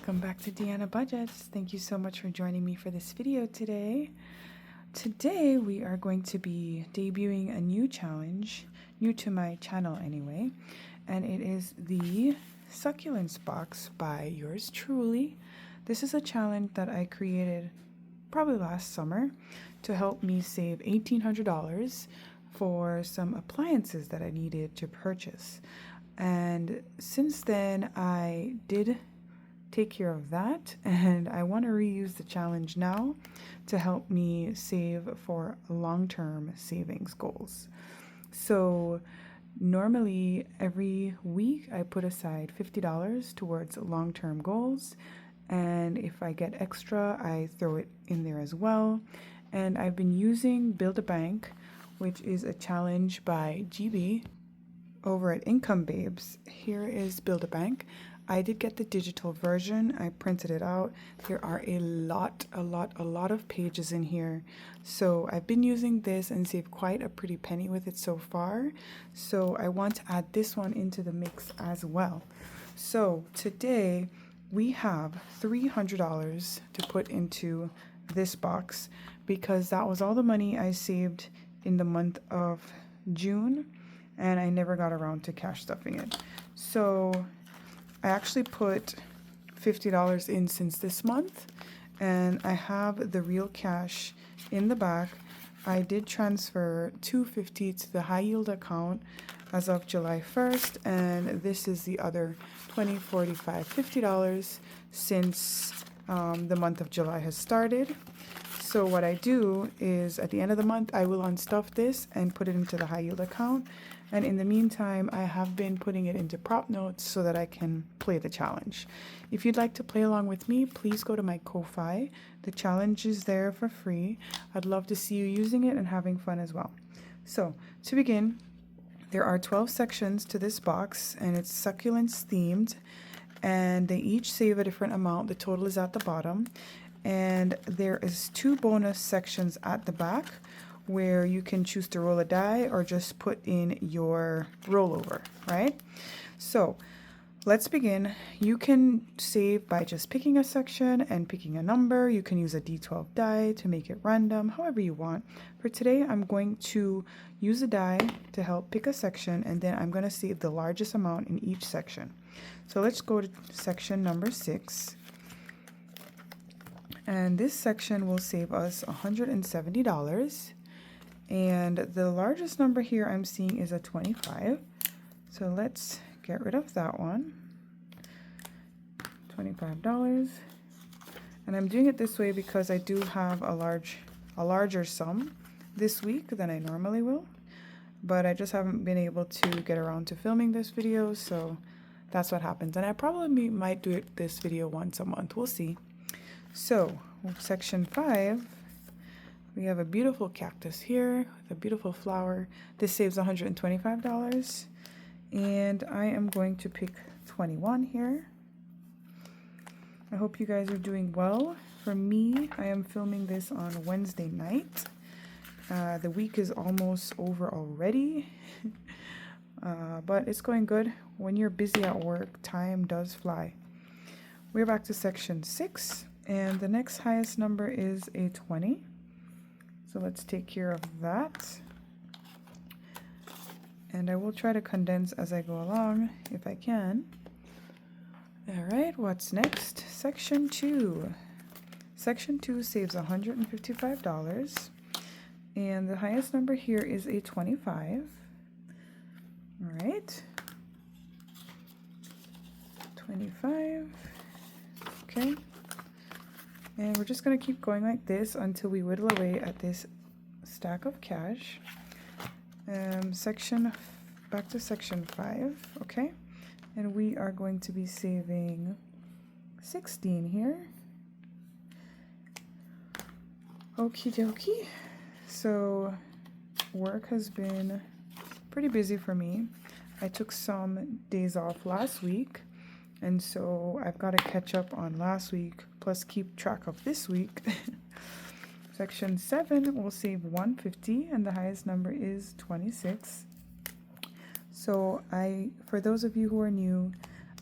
welcome back to Deanna Budgets. Thank you so much for joining me for this video today. Today we are going to be debuting a new challenge, new to my channel anyway, and it is the Succulents box by yours truly. This is a challenge that I created probably last summer to help me save $1,800 for some appliances that I needed to purchase. And since then I did take care of that, and I want to reuse the challenge now to help me save for long-term savings goals. So normally every week I put aside $50 towards long-term goals, and if I get extra I throw it in there as well. And I've been using Build a Bank, which is a challenge by GB over at Income Babes. Here is Build a Bank. I did get the digital version. I printed it out. There are a lot of pages in here. So I've been using this and saved quite a pretty penny with it so far. So I want to add this one into the mix as well. So today we have $300 to put into this box because that was all the money I saved in the month of June, and I never got around to cash stuffing it. So I actually put $50 in since this month, and I have the real cash in the back. I did transfer $250 to the high yield account as of July 1st, and this is the other $20, $45, $50 since the month of July has started. So what I do is at the end of the month I will unstuff this and put it into the high yield account, and in the meantime I have been putting it into prop notes so that I can play the challenge. If you'd like to play along with me, please go to my Ko-Fi. The challenge is there for free. I'd love to see you using it and having fun as well. So to begin, there are 12 sections to this box, and it's Succulents themed, and they each save a different amount. The total is at the bottom, and there is 2 bonus sections at the back where you can choose to roll a die or just put in your rollover, right? So let's begin. You can save by just picking a section and picking a number. You can use a D12 die to make it random, however you want. For today, I'm going to use a die to help pick a section, and then I'm going to save the largest amount in each section. So let's go to section number 6. And this section will save us $170. And the largest number here I'm seeing is a 25. So let's get rid of that one. $25. And I'm doing it this way because I do have a larger sum this week than I normally will. But I just haven't been able to get around to filming this video, so that's what happens. And I probably might do this video once a month. We'll see. So section 5, we have a beautiful cactus here with a beautiful flower. This saves $125, and I am going to pick 21 here. I hope you guys are doing well. For me, I am filming this on Wednesday night. The week is almost over already, but it's going good. When you're busy at work, time does fly. We're back to section 6. And the next highest number is a 20. So let's take care of that. And I will try to condense as I go along if I can. All right, what's next? Section 2. Section 2 saves $155. And the highest number here is a 25. All right. 25. Okay. And we're just going to keep going like this until we whittle away at this stack of cash. Back to section 5, okay? And we are going to be saving 16 here. Okie dokie. So work has been pretty busy for me. I took some days off last week, and so I've got to catch up on last week, plus keep track of this week. Section 7 will save $150, and the highest number is 26. So for those of you who are new,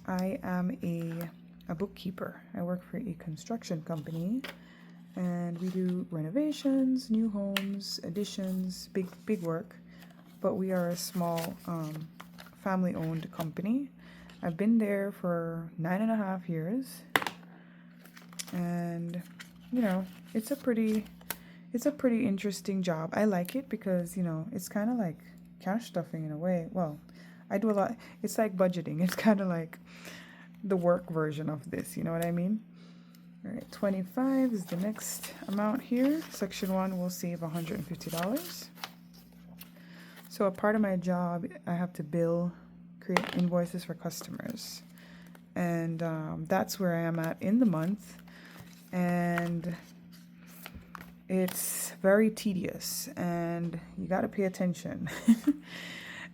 I am a a bookkeeper. I work for a construction company, and we do renovations, new homes, additions, big work. But we are a small family-owned company. I've been there for 9.5 years, and you know, it's a pretty interesting job. I like it because, you know, it's kind of like cash stuffing in a way. Well, I do a lot. It's like budgeting. It's kind of like the work version of this, you know what I mean? All right, 25 is the next amount here. Section 1 will save $150. So a part of my job, I have to create invoices for customers. And that's where I am at in the month. And it's very tedious, and you got to pay attention.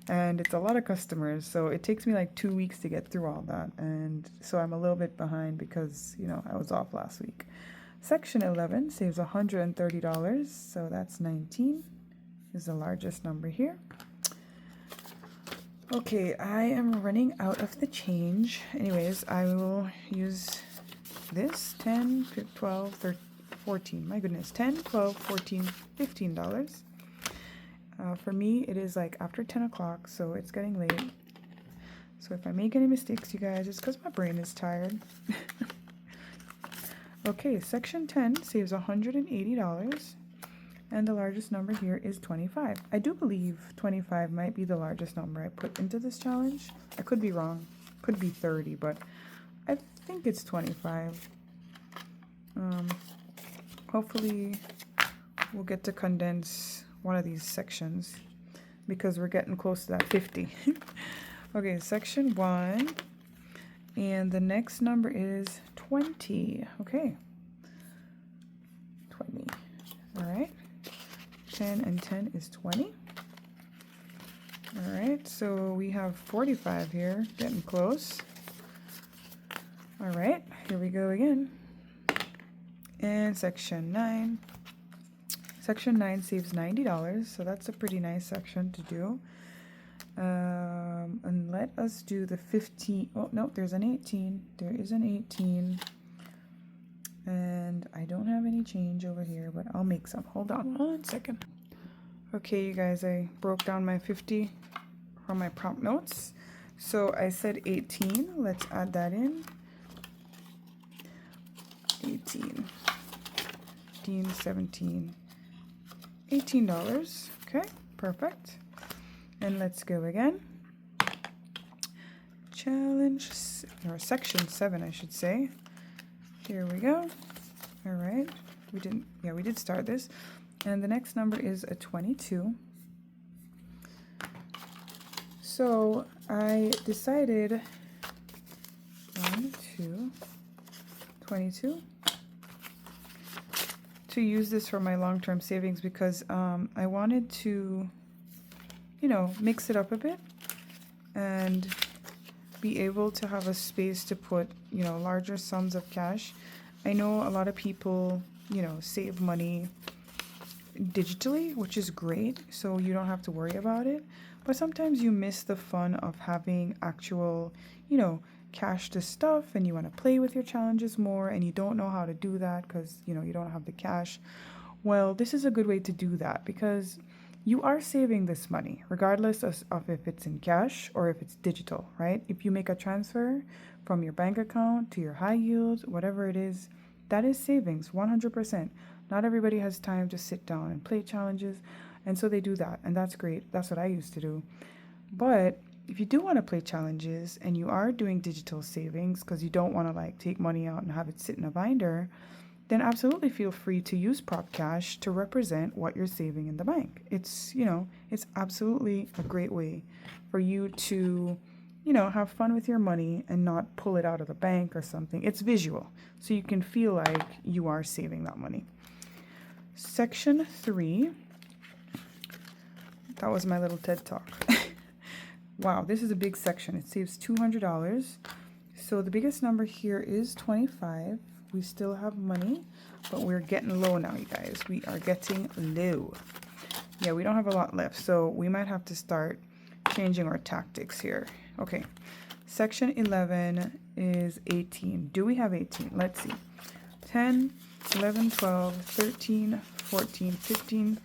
And it's a lot of customers, so it takes me like 2 weeks to get through all that. And so I'm a little bit behind because, you know, I was off last week. Section 11 saves $130, so that's 19 is the largest number here. Okay, I am running out of the change. Anyways, I will use this 10, 12, 13, 14. My goodness, 10, 12, 14, $15. For me, it is like after 10 o'clock, so it's getting late. So if I make any mistakes, you guys, it's because my brain is tired. Okay, section 10 saves $180, and the largest number here is 25. I do believe 25 might be the largest number I put into this challenge. I could be wrong. Could be 30, but I think it's 25. Hopefully we'll get to condense one of these sections because we're getting close to that 50. Okay, section 1, and the next number is 20. Okay, 20. All right, 10 and 10 is 20. All right, so we have 45 here, getting close. All right, here we go again. And section 9. Section 9 saves $90, so that's a pretty nice section to do. And let us do the 15. Oh, no, there's an 18. There is an 18. And I don't have any change over here, but I'll make some. Hold on 1 second. Okay, you guys, I broke down my 50 from my prompt notes. So I said 18. Let's add that in. 18. 15, 17, $18. Okay, perfect. And let's go again. Challenge, or section 7, I should say. Here we go. All right. We did start this. And the next number is a 22. So I decided 22. To use this for my long-term savings because I wanted to, you know, mix it up a bit and be able to have a space to put, you know, larger sums of cash. I know a lot of people, you know, save money digitally, which is great, so you don't have to worry about it. But sometimes you miss the fun of having actual, you know, cash to stuff, and you want to play with your challenges more, and you don't know how to do that because, you know, you don't have the cash. Well, this is a good way to do that because you are saving this money regardless of if it's in cash or if it's digital, right? If you make a transfer from your bank account to your high yield, whatever it is, that is savings 100%. Not everybody has time to sit down and play challenges, and so they do that, and that's great. That's what I used to do. But if you do want to play challenges and you are doing digital savings because you don't want to like take money out and have it sit in a binder, then absolutely feel free to use prop cash to represent what you're saving in the bank. It's, you know, it's absolutely a great way for you to, you know, have fun with your money and not pull it out of the bank or something. It's visual, so you can feel like you are saving that money. Section 3. That was my little TED Talk. Wow, this is a big section. It saves $200. So the biggest number here is 25. We still have money, but we're getting low now, you guys. We are getting low. Yeah, we don't have a lot left, so we might have to start changing our tactics here. Okay, Section 11 is 18. Do we have 18? Let's see. 10, 11, 12, 13, 14, 15,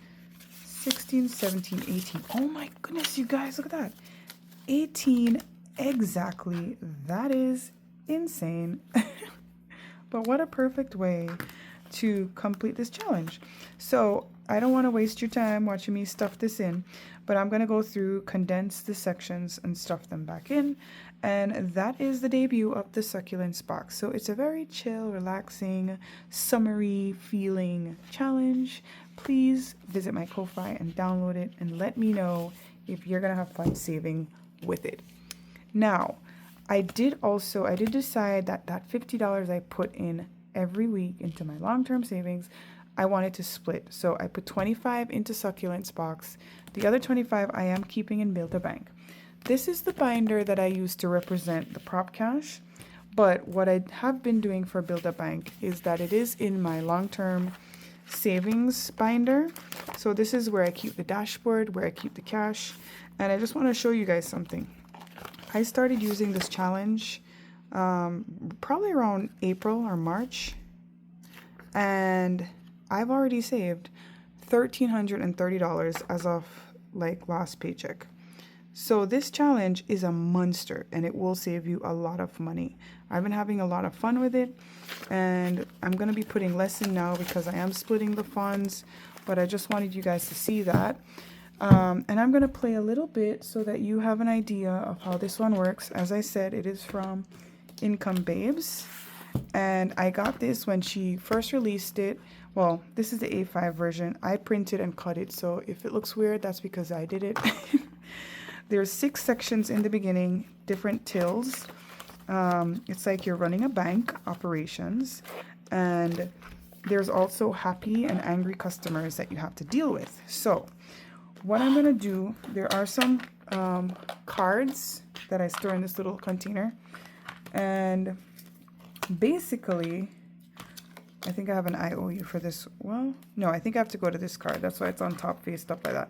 16, 17, 18. Oh my goodness, you guys, look at that. 18 exactly. That is insane. But what a perfect way to complete this challenge. So I don't want to waste your time watching me stuff this in, but I'm going to go through, condense the sections and stuff them back in. And that is the debut of the Succulents box. So it's a very chill, relaxing, summery feeling challenge. Please visit my Ko-Fi and download it and let me know if you're going to have fun saving with it. Now, I did decide that that $50 I put in every week into my long-term savings, I wanted to split. So I put 25 into Succulents box. The other 25 I am keeping in Build-A-Bank. This is the binder that I use to represent the prop cash. But what I have been doing for Build-A-Bank is that it is in my long-term savings binder. So this is where I keep the dashboard, where I keep the cash. And I just want to show you guys something. I started using this challenge probably around April or March, and I've already saved $1,330 as of like last paycheck. So this challenge is a monster and it will save you a lot of money. I've been having a lot of fun with it, and I'm going to be putting less in now because I am splitting the funds, but I just wanted you guys to see that. And I'm going to play a little bit so that you have an idea of how this one works. As I said, it is from Income Babes, and I got this when she first released it. Well, this is the A5 version. I printed and cut it, so if it looks weird, that's because I did it. There's 6 sections in the beginning, different tills. It's like you're running a bank, operations, and there's also happy and angry customers that you have to deal with. So what I'm going to do, there are some cards that I store in this little container. And basically, I think I have an IOU for this. Well, no, I think I have to go to this card. That's why it's on top faced up like that.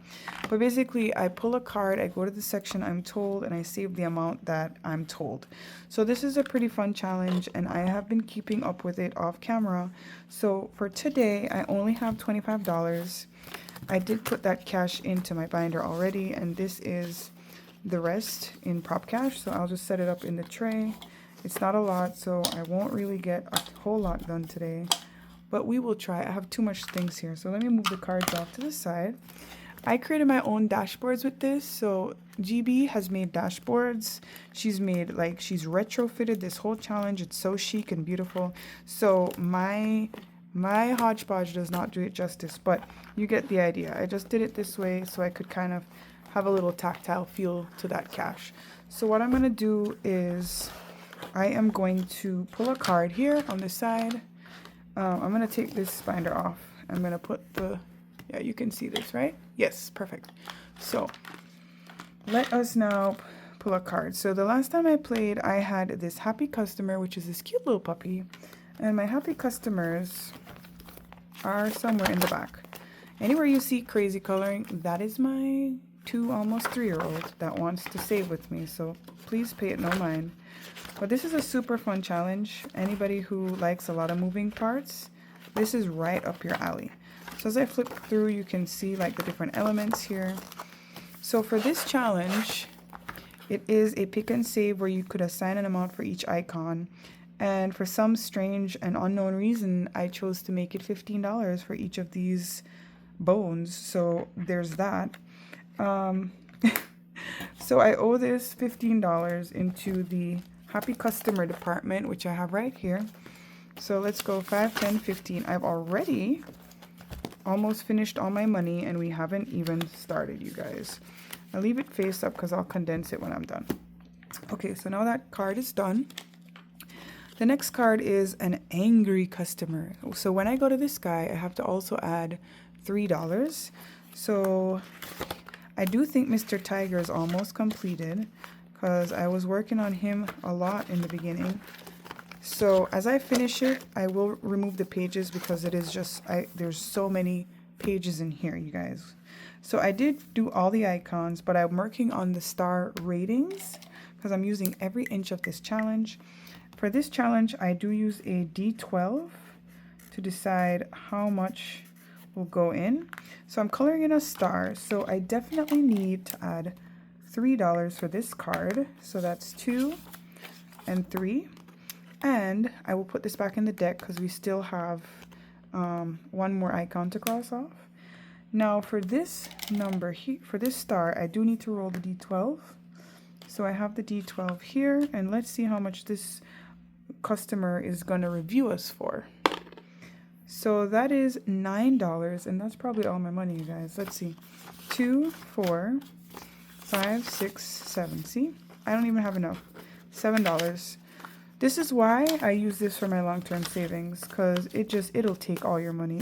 But basically, I pull a card, I go to the section I'm told, and I save the amount that I'm told. So this is a pretty fun challenge, and I have been keeping up with it off camera. So for today, I only have $25. I did put that cash into my binder already, and this is the rest in prop cash. So I'll just set it up in the tray. It's not a lot, so I won't really get a whole lot done today, but we will try. I have too much things here, so let me move the cards off to the side. I created my own dashboards with this. So GB has made dashboards. She's retrofitted this whole challenge. It's so chic and beautiful. So my hodgepodge does not do it justice, but you get the idea. I just did it this way so I could kind of have a little tactile feel to that cash. So what I'm going to do is I am going to pull a card here on the side. I'm going to take this binder off. I'm going to put yeah, you can see this, right? Yes, perfect. So let us now pull a card. So the last time I played, I had this happy customer, which is this cute little puppy. And my happy customers are somewhere in the back. Anywhere you see crazy coloring, that is my 2, almost 3-year-old that wants to save with me. So please pay it no mind. But this is a super fun challenge. Anybody who likes a lot of moving parts, this is right up your alley. So as I flip through, you can see like the different elements here. So for this challenge, it is a pick and save where you could assign an amount for each icon. And for some strange and unknown reason, I chose to make it $15 for each of these bones. So there's that. So I owe this $15 into the happy customer department, which I have right here. So let's go 5, 10, 15. I've already almost finished all my money, and we haven't even started, you guys. I'll leave it face up because I'll condense it when I'm done. Okay, so now that card is done. The next card is an angry customer. So when I go to this guy, I have to also add $3. So I do think Mr. Tiger is almost completed because I was working on him a lot in the beginning. So as I finish it, I will remove the pages because it is just, there's so many pages in here, you guys. So I did do all the icons, but I'm working on the star ratings because I'm using every inch of this challenge. For this challenge, I do use a D12 to decide how much will go in. So I'm coloring in a star, so I definitely need to add $3 for this card. So that's 2 and 3. And I will put this back in the deck because we still have one more icon to cross off. Now for this number here, for this star, I do need to roll the D12. So I have the D12 here, and let's see how much this customer is going to review us for. So that is $9, and that's probably all my money, you guys. Let's see. 2, 4, 5, 6, 7. See? I don't even have enough. $7. This is why I use this for my long-term savings, because it'll take all your money.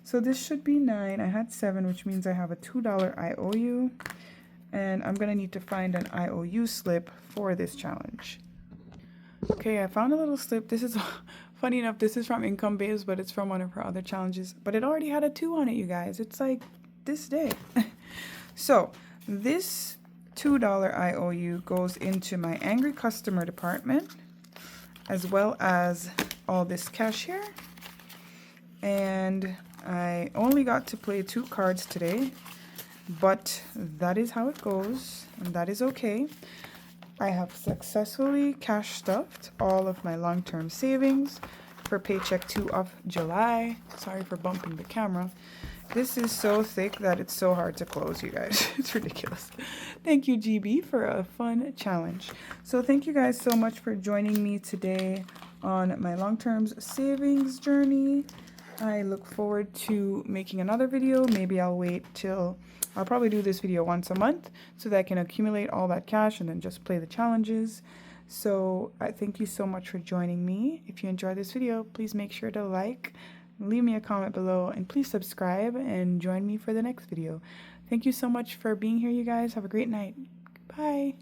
So this should be 9. I had 7, which means I have a $2 IOU. And I'm going to need to find an IOU slip for this challenge. Okay, I found a little slip. This is, funny enough, this is from Income Base, but it's from one of her other challenges. But it already had a 2 on it, you guys. It's like this day. So this $2 IOU goes into my angry customer department, as well as all this cash here. And I only got to play 2 cards today, but that is how it goes, and that is okay. I have successfully cash stuffed all of my long-term savings for paycheck 2 of July. Sorry for bumping the camera. This is so thick that it's so hard to close, you guys. It's ridiculous. Thank you, GB, for a fun challenge. So thank you guys so much for joining me today on my long-term savings journey. I look forward to making another video. Maybe I'll wait till, I'll probably do this video once a month so that I can accumulate all that cash and then just play the challenges. So I thank you so much for joining me. If you enjoyed this video, please make sure to like, leave me a comment below, and please subscribe and join me for the next video. Thank you so much for being here, you guys. Have a great night. Bye.